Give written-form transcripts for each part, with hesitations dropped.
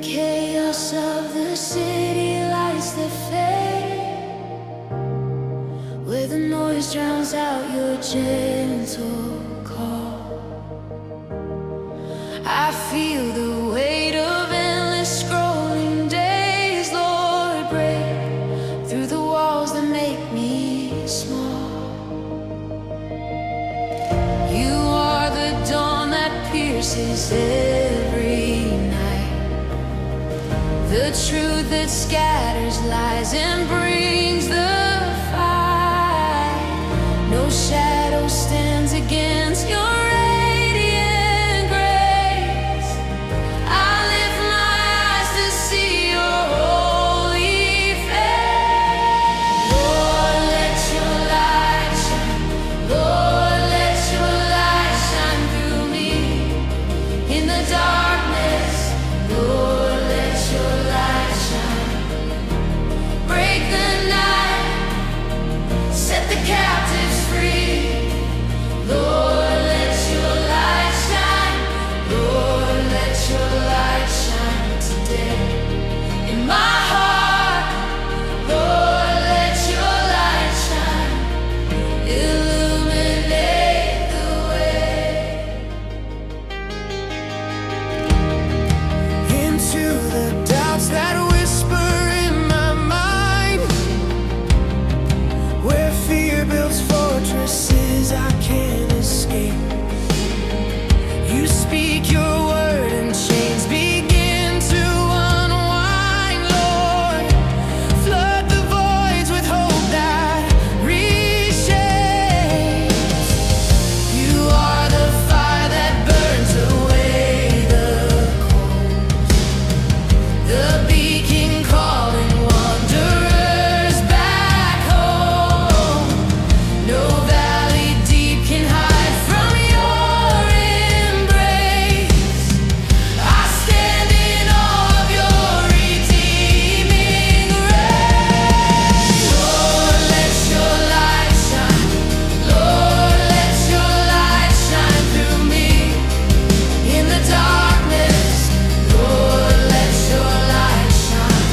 chaos of the city lights that fade, where the noise drowns out your gentle call. I feel the weight of endless scrolling days, Lord, break through the walls that make me small. You are the dawn that pierces every night, the truth that scatters lies and brings the fight. No shadow stands against your radiant grace. I lift my eyes to see your holy face. Lord, let your light shine. Lord, let your light shine through me in the darkness. Lord, let your light shine. Break the night, set the captives free. Lord, let your light shine. Lord, let your light shine today in my heart. Lord, let your light shine, illuminate the way. Into the doubts that whisper in my mind, where fear builds fortresses I can't escape. You speak your word and chains begin to unwind. Lord, flood the voids with hope that reshapes. You are the fire that burns away the cold, the beacon calling wanderers back home. No valley deep can hide from your embrace. I stand in awe of your redeeming grace. Lord, let your light shine. Lord, let your light shine through me in the darkness. Lord, let your light shine.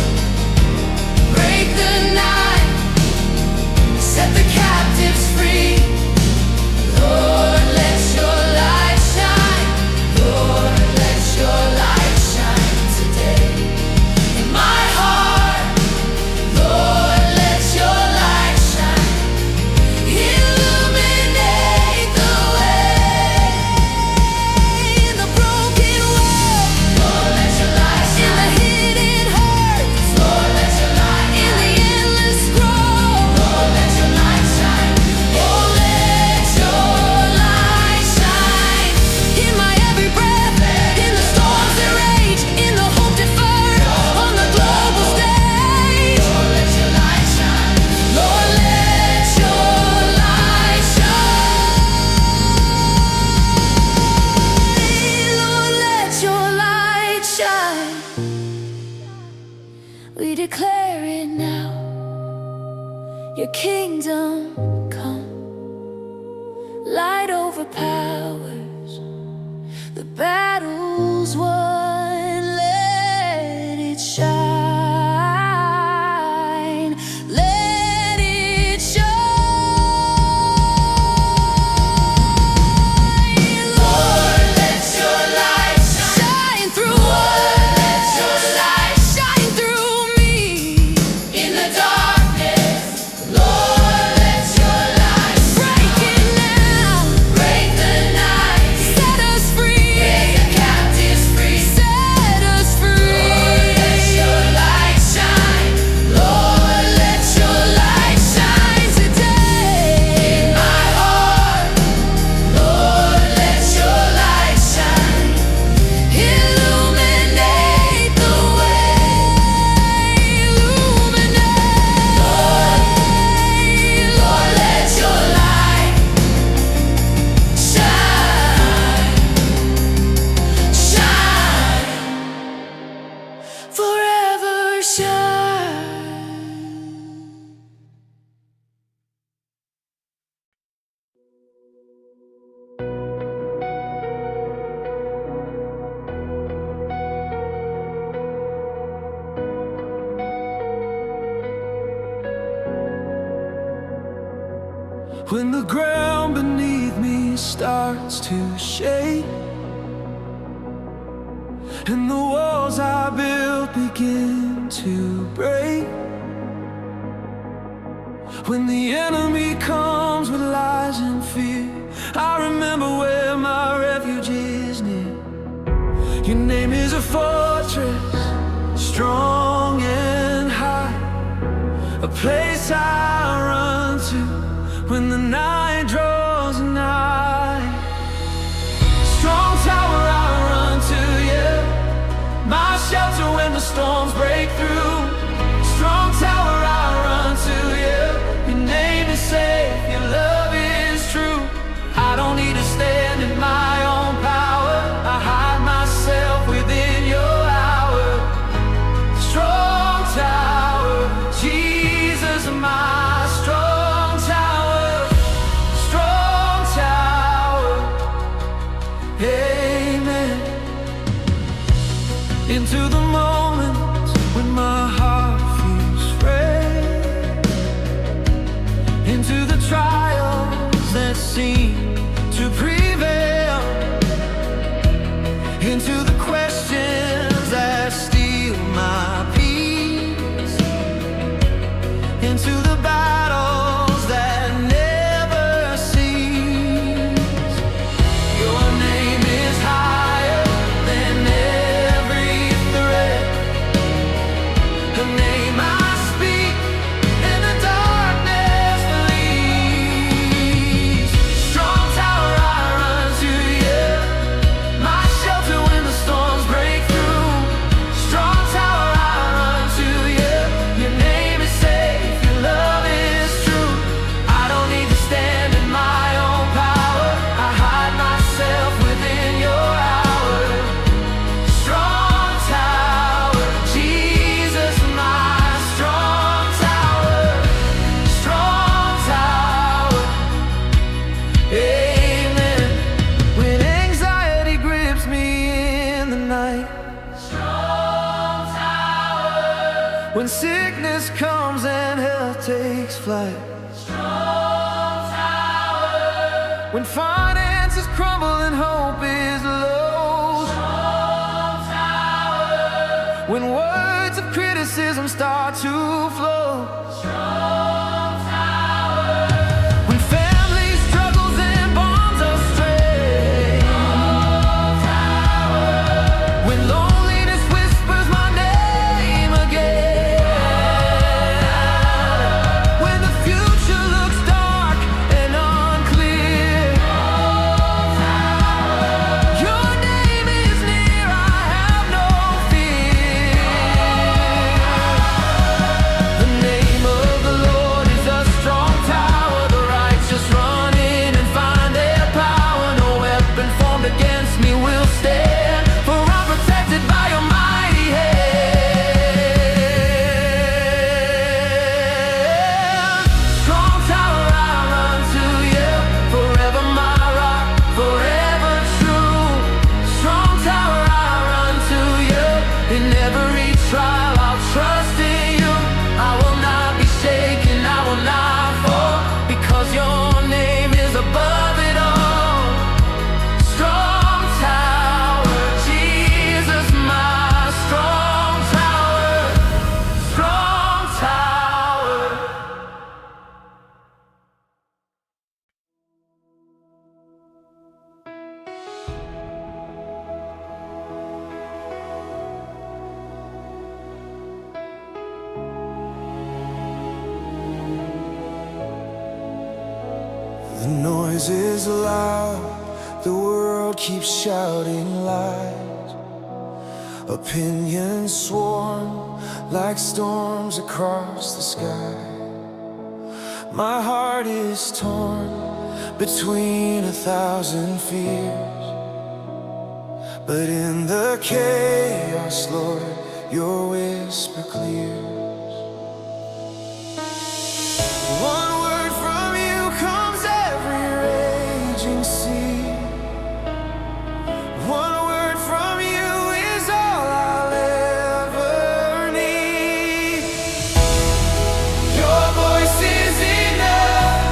Break the night, set the captives free. Lord, let your light shine. Lord, let your light shine today in my heart. Lord, let your light shine, illuminate the way. In the broken world, Lord, let your light shine. In the hidden hurts, Lord, let your light shine. In the endless scroll, Lord, let your light shine. Oh, let your light shine. In my every breath, in the storms that rage, in the hope deferred, on the global stage. Lord, let your light shine. Lord, let your light shine. Lord, let your light shine. We declare it now. Your kingdom come. Light overpowers the battles won. Let it shine. Let it shine. Lord, let your light shine through us. Let your light shine through me in the darkness. Lord, let your light break it now. Break the night, set us free. Break the captives free. when the ground beneath me starts to shake, and the walls I built begin to break, when the enemy comes with lies and fear, I remember where my refuge is near. Your name is a fortress, strong and high, a place I run to when the night draws nigh. Strong tower, I run to you, my shelter when the storms break through. Strong tower, I run to you, your name is safe, your love is true. I don't need to stand in my own power, I hide myself within your hour. Strong tower, Jesus, my strong tower, strong tower. Amen. Into the moments when my heart feels afraid, into the trials that seem to prevail, into the questions that steal my peace, into the battles that never cease. Your name is higher than every threat, the name I speak and the darkness flees. Strong tower, I run to you, my shelter when the storms break through. Strong tower, I run to you, your name is safe, your love is true. I don't need to stand in my own power, I hide myself within your hour. Strong tower, Jesus, my strong tower, strong tower. Amen. When anxiety grips me in the night, strong tower. When sickness comes and health takes flight, strong tower. When finances crumble and hope is low, strong tower. When words of criticism start to flow, strong tower. When family struggles and bonds are strayed, strong tower. When loneliness whispers my name again, when the future looks dark and unclear, strong tower. Your name is near, I have no fear. The name of the Lord is a strong tower, the righteous run in and find their power. No weapon formed against me will stand, for I'm protected by your mighty hand. Strong tower, I run to you, forever my rock, forever true. Strong tower, I run to you, in every trial I'll trust in you. I will not be shaken, I will not fall, because your name is above it all. Strong tower, Jesus, my strong tower, strong tower. The noise is loud, the world keeps shouting lies. Opinions swarm like storms across the sky. My heart is torn between 1,000 fears, but in the chaos, Lord, your whisper clears. One word from you comes every raging sea. One word from you is all I'll ever need. Your voice is enough.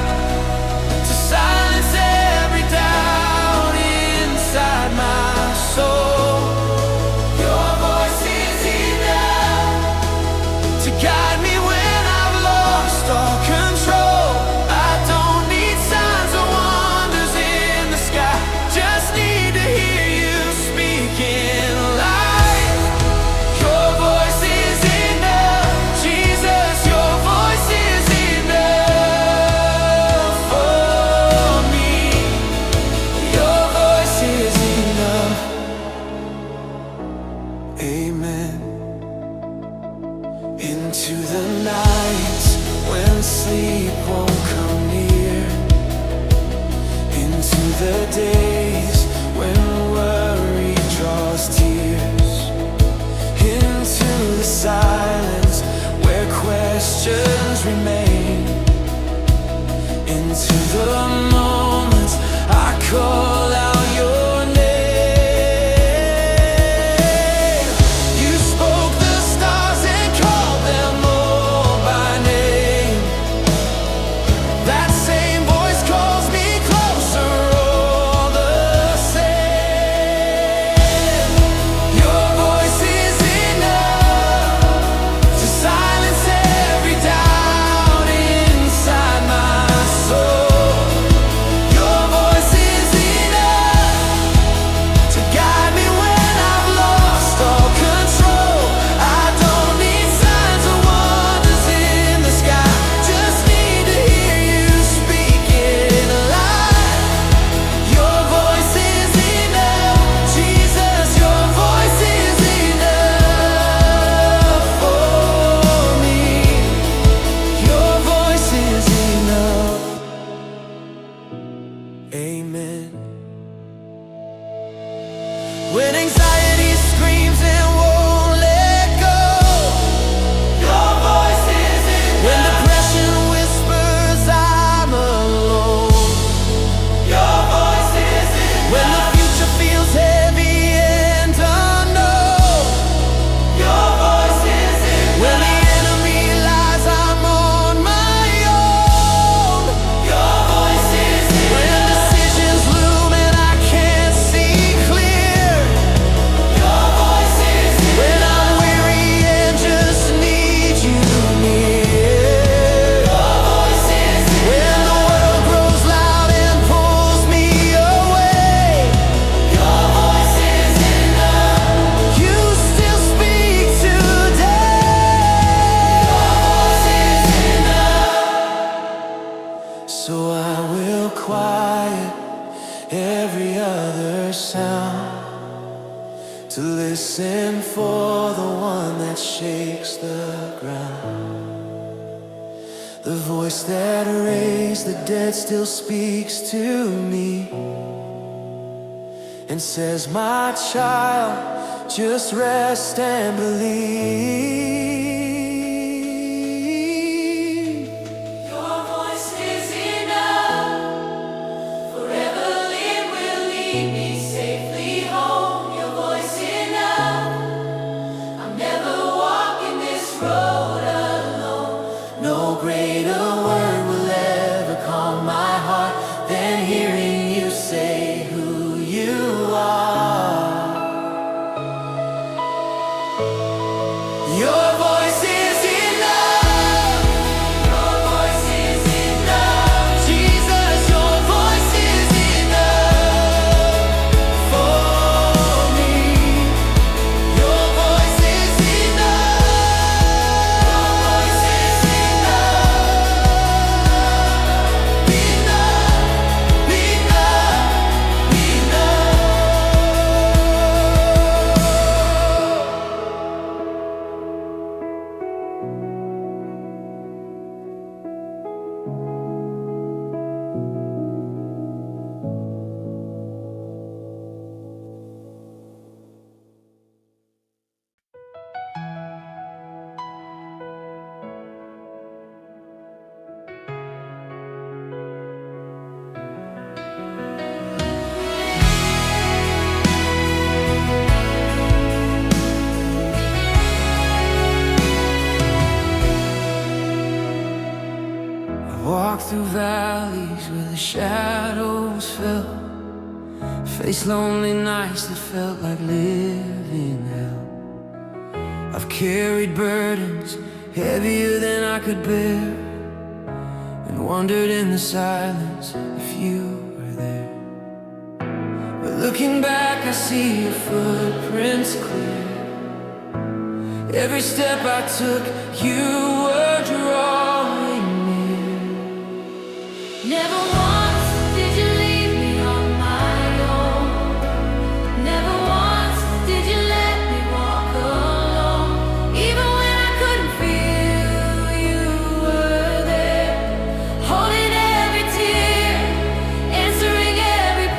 the days when worry draws tears, into the silence where questions remain, into the moments I call out your name. You spoke the stars and called them all by name. That same voice calls me closer all the same. Your voice is enough to silence every doubt inside my soul. Your voice is enough to guide me when I've lost all control. I don't need signs or wonders in the sky, just need to hear you speaking alive. Your voice is enough, Jesus, your voice is enough for me. Your voice is enough. Amen. When anxiety screams and won't let go, your voice is enough. When depression whispers I'm alone, your voice is enough. When the future feels heavy and unknown, your voice is enough. When the enemy lies I'm on my own, your voice is enough. When decisions loom and I can't see clear, your voice is enough. When I'm weary and just need you near, your voice is enough. When the world grows loud and pulls me away, your voice is enough. You still speak today. Your voice is enough. So I will quiet every other sound to listen for the one that shakes the ground. The voice that raised the dead still speaks to me and says, my child, just rest and believe. Your voice is enough. Forever it will lead me safely home. Your voice enough. I'm never walking this road alone. No greater word will ever calm my heart than hearing you say who you are. Your voice is enough. Your voice is enough. Jesus, your voice is enough for me. Your voice is enough. Your voice is enough. Enough, Walked through valleys where the shadows fell, faced lonely nights that felt like living hell. I've carried burdens heavier than I could bear, and wondered in the silence if you were there. But looking back I see your footprints clear. Every step I took you were drawing near. Never once did you leave me on my own. Never once did you let me walk alone. Even when I couldn't feel, you were there, holding every tear, answering every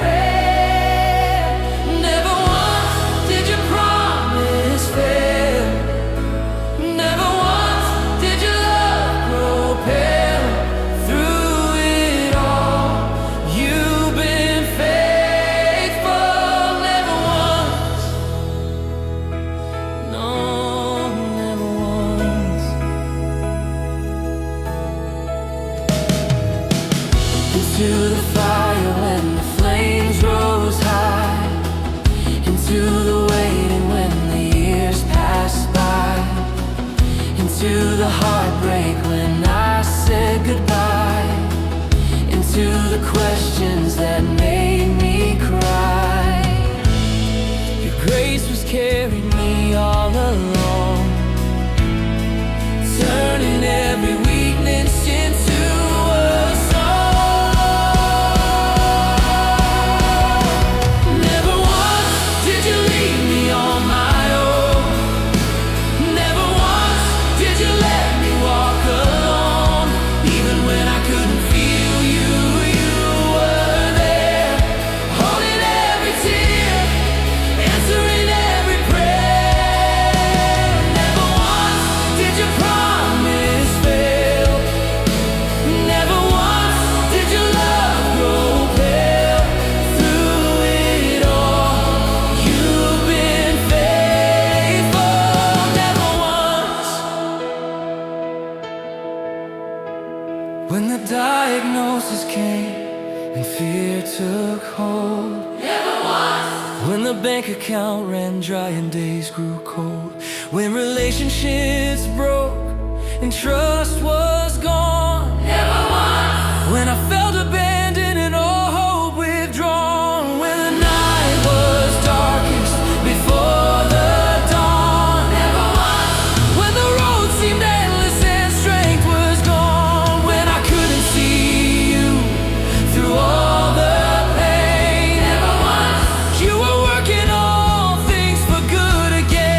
carried me all along, turning every weakness into a song. Never once did you leave me on my own. Never once did you let me walk alone. Even when I couldn't feel you, you were there, holding every tear, answering every prayer. Never once did your promise fail. Never once did your love grow pale. Through it all, you've been faithful. Never once. When the diagnosis came and fear took hold, when the bank account ran dry and days grew cold, when relationships broke and trust was gone, when I felt abandoned and all hope withdrawn, when the night was darkest before the dawn, when the road seemed endless and strength was gone, when I couldn't see you through all the pain, you were working all things for good again.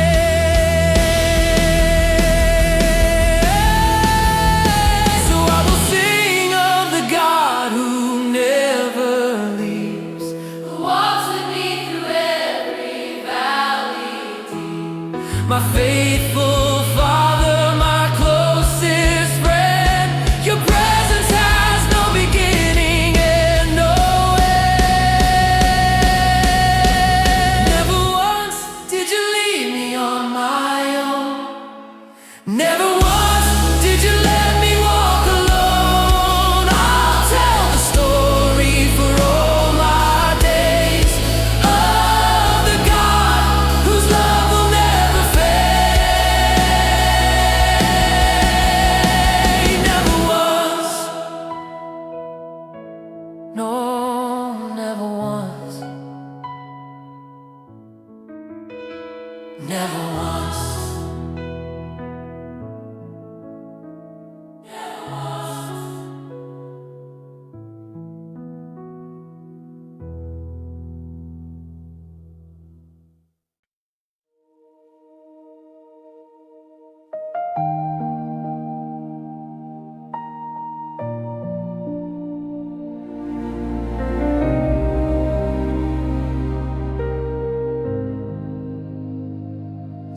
So I will sing of the God who never leaves, Who walks with me through every valley deep. my faithful Father, my closest friend. Your presence has no beginning and no end. Never once did you leave me on my own. Never once did you let me walk alone. I'll tell the story for all my days of the God whose love will never fade. Never once, no, never once, never once.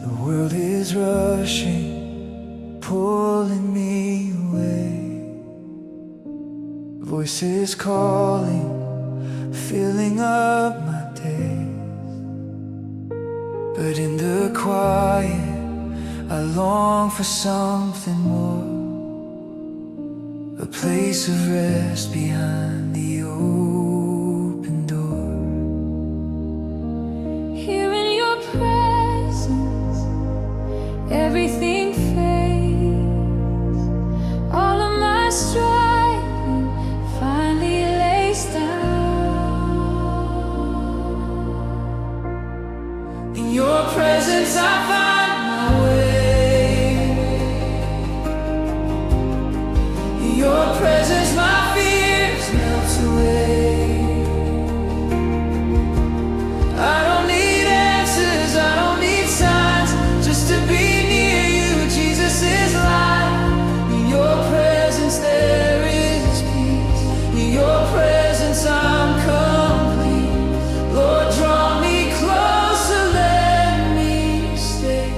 The world is rushing, pulling me away. Voices calling, filling up my days. But in the quiet, I long for something more. A place of rest behind the open door. Here in your presence, everything fades. All of my striving finally lays down. In your presence I find my way. In your presence my fears melt away. I don't need answers, I don't need signs, just to be near you. Jesus is life. In your presence there is peace. In your presence I'm complete. Lord, draw me closer, let me stay.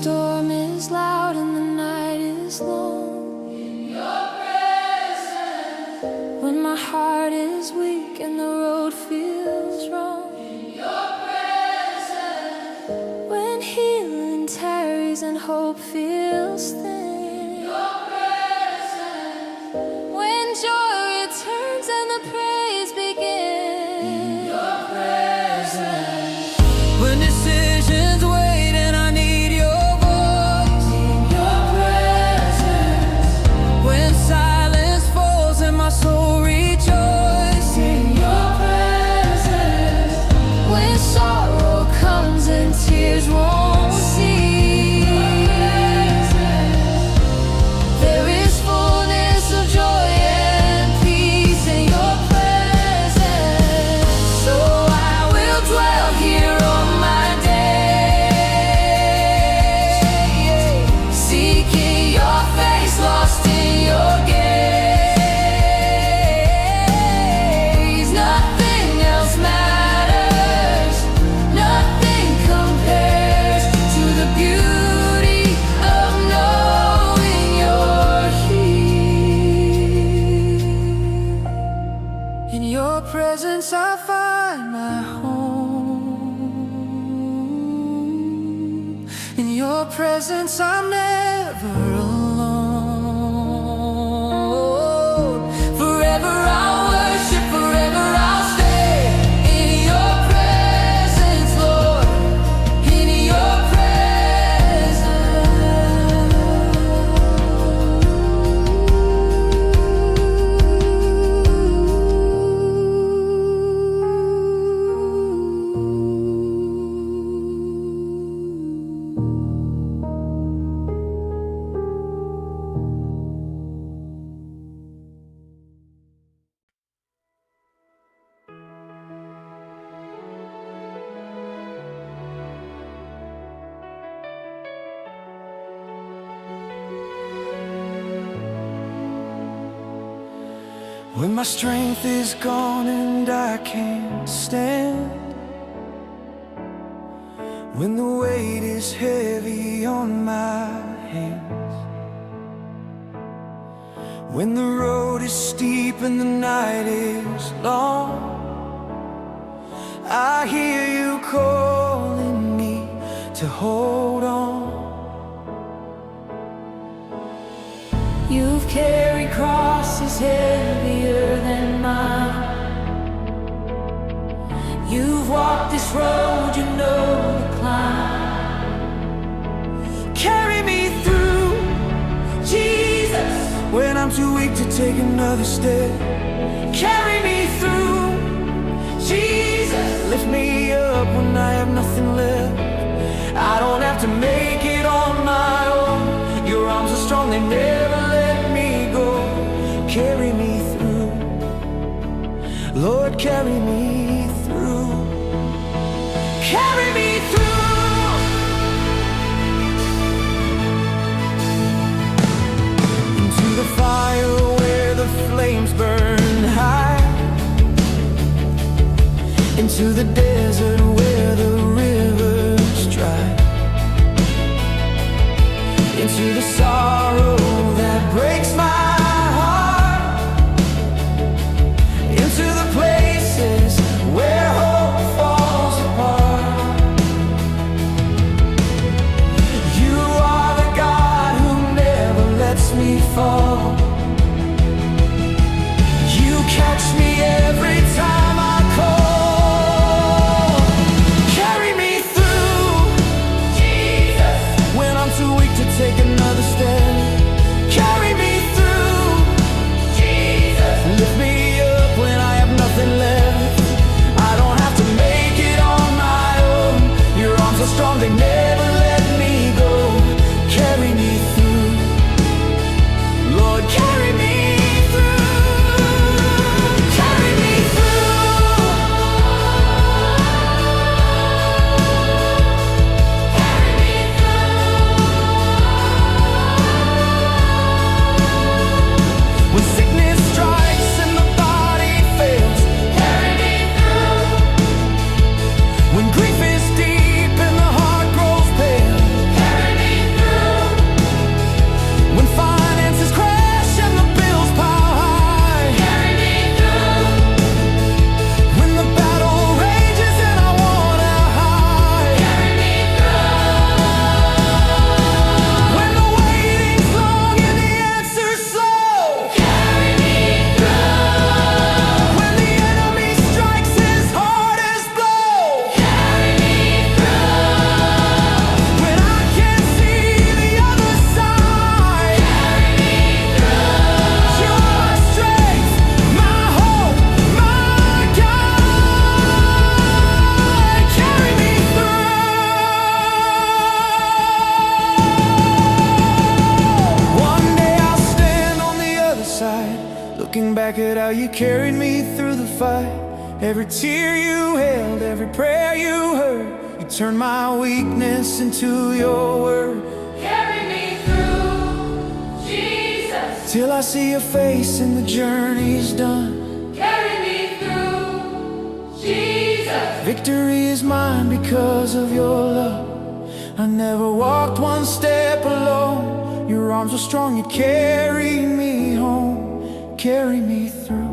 storm is loud and the night is long, in your presence, when my heart is weak and the road feels wrong, in your presence, when healing tarries and hope feels thin, your presence, when joy returns and the praise begins, your presence, When decisions wait and I need your voice, your presence, when silence falls and my soul rejoices, your presence, when sorrow comes and tears won't cease, there is fullness of joy and peace in your presence. So I will dwell here all my days, seeking your face, lost in your gaze. Nothing else matters, nothing compares to the beauty of knowing you're here. In your presence I find my home. In your presence I'm never alone. Forever I'll worship, forever I'll stay. In your presence, Lord, in your When my strength is gone and I can't stand, when the weight is heavy on my hands, when the road is steep and the night is long, I hear you calling me to hold on. You've carried crosses heavier than mine. You've walked this road you know to climb. Carry me through, Jesus, when I'm too weak to take another step. Carry me through, Jesus, lift me up when I have nothing left. I don't have to make it on my own. Your arms are strong, they never let me go. Carry me through, Lord, carry me through. Carry me through. Into the fire where the flames burn high, into the desert where the rivers dry, into the sorrow that breaks my heart, into the places where hope falls apart. You are the God who never lets me fall. You catch me every time I call. carried me through the fight. Every tear you held, every prayer you heard. You turned my weakness into your word. Carry me through, Jesus. Till I see your face and the journey's done. Carry me through, Jesus. Victory is mine because of your love. I never walked one step alone. Your arms were strong, you carried me home. Carry me through.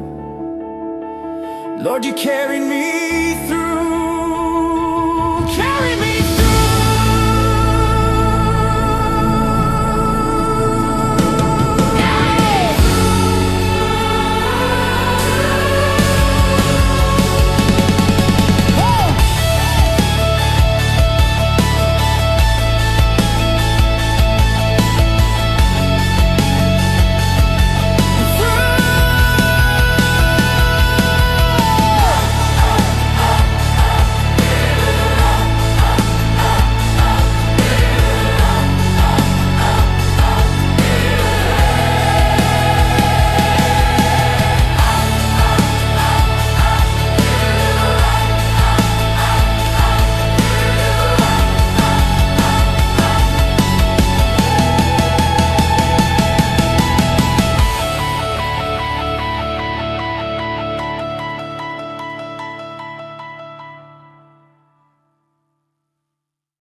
Lord, you carried me through. Carry me